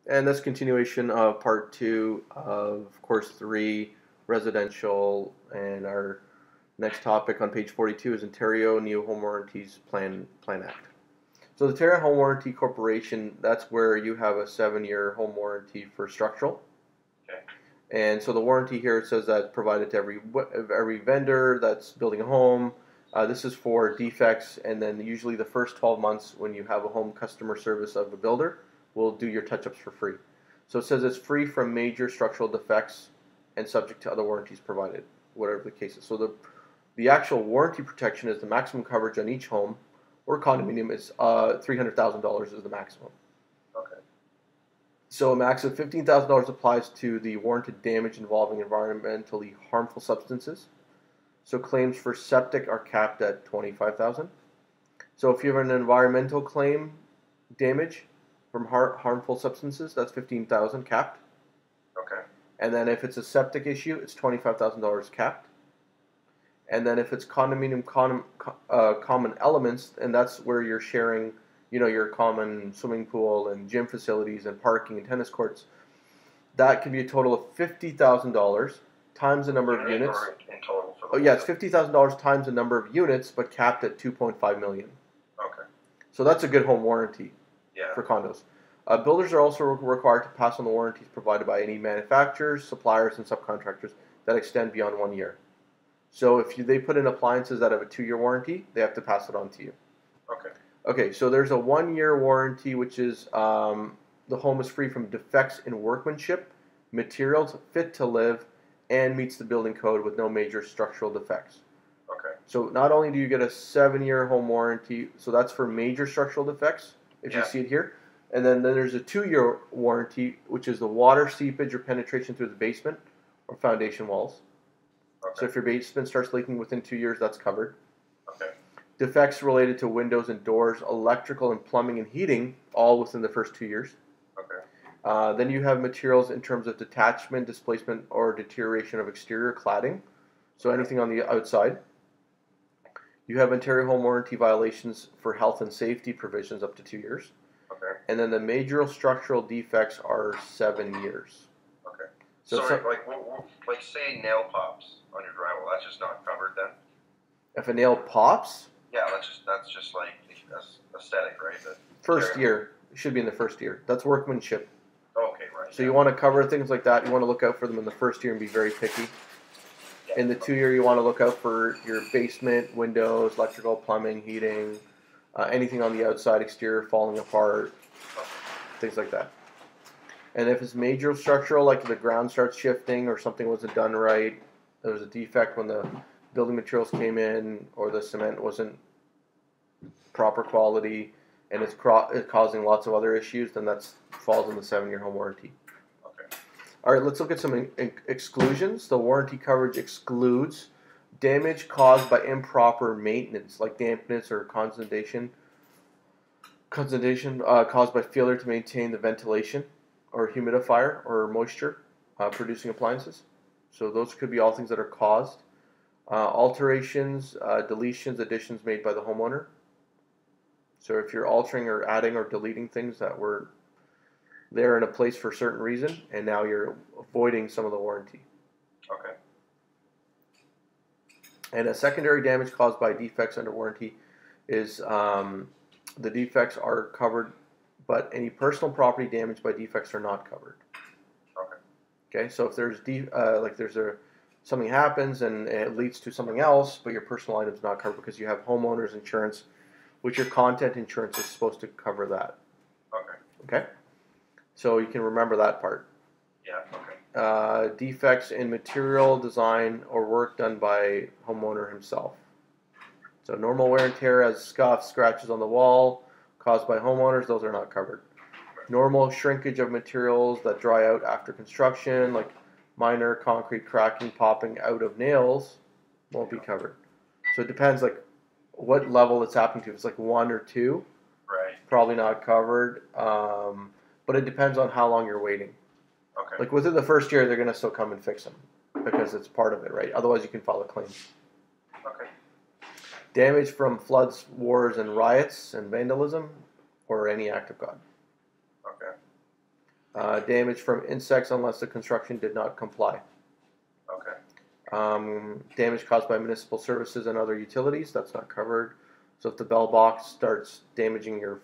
And that's continuation of part 2 of course 3, residential, and our next topic on page 42 is Ontario New Home Warranties Plan Act. So the Ontario Home Warranty Corporation, that's where you have a 7-year home warranty for structural. Okay. And so the warranty here, it says that provided to every vendor that's building a home. This is for defects, and then usually the first 12 months when you have a home customer service of a builder, will do your touch-ups for free. So it says it's free from major structural defects and subject to other warranties provided, whatever the case is. So the actual warranty protection is the maximum coverage on each home or condominium is $300,000 is the maximum. Okay. So a max of $15,000 applies to the warranted damage involving environmentally harmful substances. So claims for septic are capped at $25,000. So if you have an environmental claim damage from harmful substances, that's $15,000 capped. Okay. And then if it's a septic issue, it's $25,000 capped. And then if it's condominium common elements, and that's where you're sharing, your common swimming pool and gym facilities and parking and tennis courts, that can be a total of $50,000 times the number of units. Or in total for Oh yeah, it's $50,000 times the number of units, but capped at $2.5 million. Okay. So that's a good home warranty for Yeah. condos. Builders are also required to pass on the warranties provided by any manufacturers, suppliers, and subcontractors that extend beyond 1 year. So if they put in appliances that have a 2-year warranty, they have to pass it on to you. Okay. Okay, so there's a 1-year warranty, which is the home is free from defects in workmanship, materials, fit to live, and meets the building code with no major structural defects. Okay. So not only do you get a 7-year home warranty, so that's for major structural defects, if you Yeah. see it here. And then there's a 2-year warranty, which is the water seepage or penetration through the basement or foundation walls. Okay. So if your basement starts leaking within 2 years, that's covered. Okay. Defects related to windows and doors, electrical and plumbing and heating, all within the first 2 years. Okay. Then you have materials in terms of detachment, displacement, or deterioration of exterior cladding. So anything on the outside. You have Ontario home warranty violations for health and safety provisions up to 2 years. Okay. And then the major structural defects are 7 years. Okay. So like say nail pops on your drywall, that's just not covered then. if a nail pops, Yeah, that's just like aesthetic, right? first year, it should be in the first year. That's workmanship. Okay, right. So you want to cover things like that. You want to look out for them in the first year and be very picky. Yeah. In the 2-year, you want to look out for your basement, windows, electrical, plumbing, heating, anything on the outside, exterior falling apart, things like that. And if it's major structural, like the ground starts shifting or something wasn't done right, there was a defect when the building materials came in or the cement wasn't proper quality and it's causing lots of other issues, then that falls in the 7-year home warranty. Okay. All right, let's look at some exclusions. The warranty coverage excludes damage caused by improper maintenance, like dampness or condensation caused by failure to maintain the ventilation or humidifier or moisture producing appliances. So those could be all things that are caused. Alterations, deletions, additions made by the homeowner. So if you're altering or adding or deleting things that were there in a place for a certain reason, and now you're avoiding some of the warranty. Okay. And a secondary damage caused by defects under warranty is the defects are covered, but any personal property damaged by defects are not covered. Okay. Okay, so if there's something happens and it leads to something else, but your personal item's not covered because you have homeowners insurance, which your content insurance is supposed to cover that. Okay. Okay, so you can remember that part. Yeah. Okay. Defects in material, design, or work done by homeowner himself. So normal wear and tear as scuffs, scratches on the wall caused by homeowners, those are not covered. Normal shrinkage of materials that dry out after construction, like minor concrete cracking, popping out of nails, won't be covered. So it depends like what level it's happening to. If it's like 1 or 2, Right. probably not covered. But it depends on how long you're waiting. Okay. Like within the first year, they're going to still come and fix them because it's part of it, right? Otherwise, you can file a claim. Okay. Damage from floods, wars, and riots and vandalism, or any act of God. Okay. Damage from insects unless the construction did not comply. Okay. Damage caused by municipal services and other utilities, that's not covered. So if the bell box starts damaging your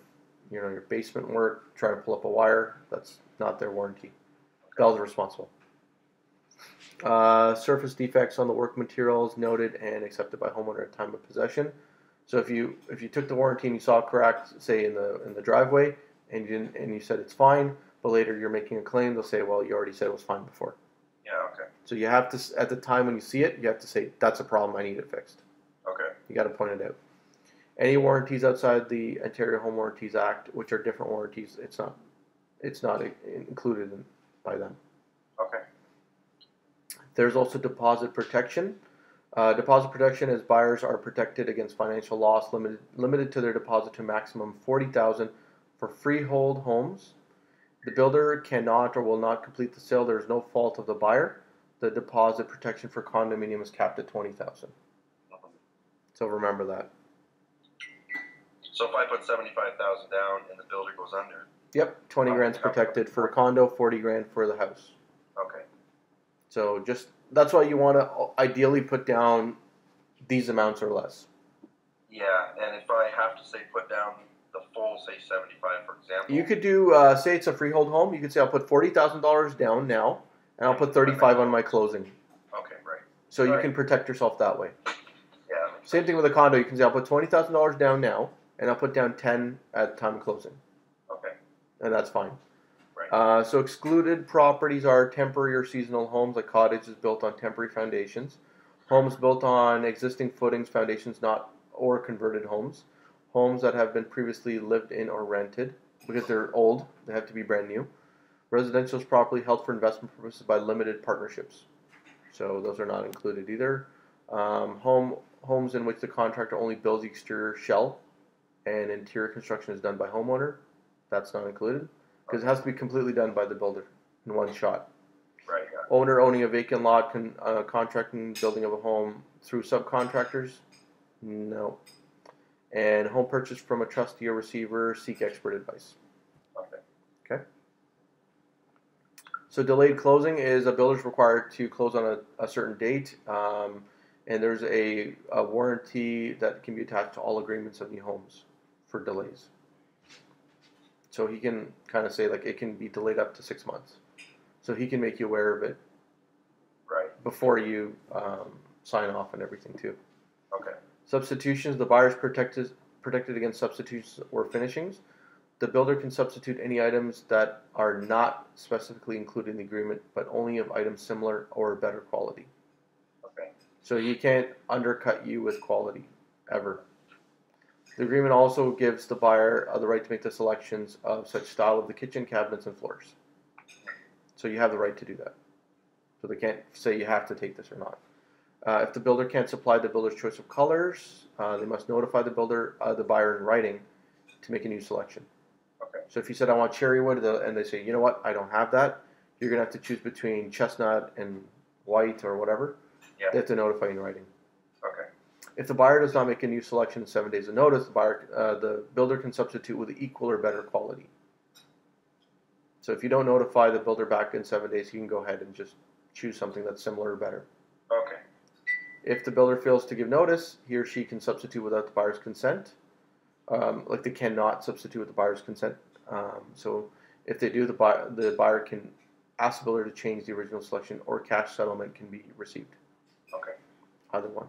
basement work, trying to pull up a wire, that's not their warranty. Bell's responsible. Surface defects on the work materials noted and accepted by homeowner at time of possession. So if you took the warranty and you saw a crack, say in the driveway, and you said it's fine, but later you're making a claim, they'll say, well, you already said it was fine before. Yeah. Okay. So you have to, at the time when you see it, you have to say that's a problem. I need it fixed. Okay. You got to point it out. Any warranties outside the Ontario Home Warranties Act, which are different warranties, it's not included by them. Okay. There's also deposit protection. Deposit protection is buyers are protected against financial loss, limited to their deposit to maximum $40,000 for freehold homes. The builder cannot or will not complete the sale. There is no fault of the buyer. The deposit protection for condominium is capped at $20,000. So remember that. So if I put $75,000 down and the builder goes under. Yep, 20 grand's protected for a condo, 40 grand for the house. Okay. So that's why you want to ideally put down these amounts or less. Yeah, and if I have to say put down the full, say 75, for example. You could do, say it's a freehold home. You could say I'll put $40,000 down now, and I'll put 35 on my closing. Okay, right. So you can protect yourself that way. Yeah. Same thing with a condo. You can say I'll put $20,000 down now, and I'll put down 10 at time of closing. Okay. And that's fine. Right. So excluded properties are temporary or seasonal homes, like cottages built on temporary foundations, homes built on existing footings, foundations or converted homes, homes that have been previously lived in or rented because they're old, they have to be brand new. Residential is properly held for investment purposes by limited partnerships, so those are not included either. Homes in which the contractor only builds the exterior shell and interior construction is done by homeowner, that's not included. Because it has to be completely done by the builder in one shot. Right. Yeah. Owner owning a vacant lot, contracting building of a home through subcontractors? No. And home purchase from a trustee or receiver, seek expert advice. Okay. So delayed closing is a builder's required to close on a certain date, and there's a warranty that can be attached to all agreements of new homes for delays. So he can kind of say, like, it can be delayed up to 6 months. So he can make you aware of it before you sign off and everything, too. Okay. Substitutions, the buyer is protected against substitutions or finishings. The builder can substitute any items that are not specifically included in the agreement, but only of items similar or better quality. Okay. So he can't undercut you with quality, ever. The agreement also gives the buyer the right to make the selections of such style of the kitchen, cabinets, and floors. So you have the right to do that. So they can't say you have to take this or not. If the builder can't supply the builder's choice of colors, they must notify the buyer in writing to make a new selection. Okay. So if you said, I want cherry wood, and they say, you know what, I don't have that, you're going to have to choose between chestnut and white or whatever. Yeah. They have to notify you in writing. Okay. If the buyer does not make a new selection in 7 days of notice, the builder can substitute with equal or better quality. So if you don't notify the builder back in 7 days, you can go ahead and just choose something that's similar or better. Okay. If the builder fails to give notice, he or she can substitute without the buyer's consent. Like they cannot substitute with the buyer's consent. So if they do, the buyer can ask the builder to change the original selection, or cash settlement can be received. Okay. Either one.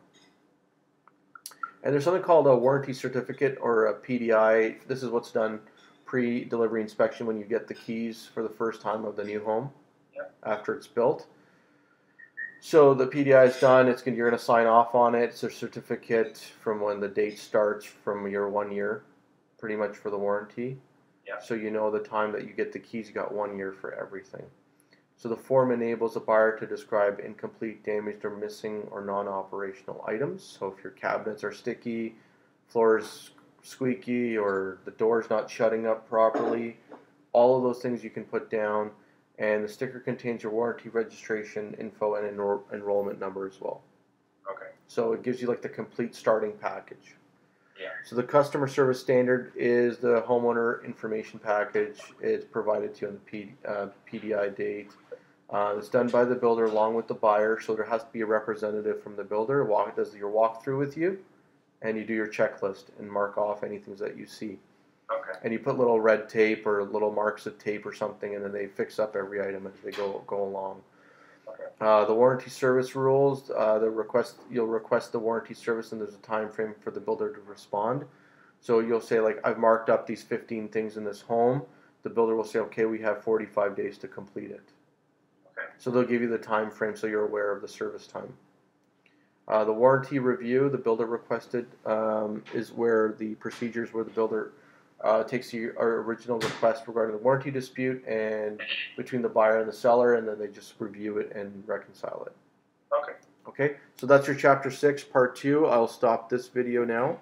And there's something called a warranty certificate, or a PDI. This is what's done pre-delivery inspection when you get the keys for the first time of the new home. Yeah. After it's built. So the PDI is done. You're going to sign off on it. It's a certificate from when the date starts from your 1 year, pretty much, for the warranty. Yeah. So you know the time that you get the keys, you got 1 year for everything. So the form enables the buyer to describe incomplete, damaged, or missing or non-operational items. So if your cabinets are sticky, floors squeaky, or the door's not shutting up properly, all of those things you can put down. And the sticker contains your warranty registration info and enrollment number as well. Okay. So it gives you like the complete starting package. Yeah. So the customer service standard is the homeowner information package. It's provided to you on the PDI date. It's done by the builder along with the buyer, so there has to be a representative from the builder. Does your walkthrough with you, and you do your checklist and mark off anything that you see. Okay. And you put little red tape or little marks of tape or something, and then they fix up every item as they go along. Okay. The warranty service rules, you'll request the warranty service, and there's a time frame for the builder to respond. So you'll say, like, I've marked up these 15 things in this home. The builder will say, okay, we have 45 days to complete it. Okay. So they'll give you the time frame so you're aware of the service time. The warranty review, the builder requested, is where the procedures where the builder takes our original request regarding the warranty dispute and between the buyer and the seller, and then they just review it and reconcile it. Okay. Okay, so that's your Chapter 6, Part 2. I'll stop this video now.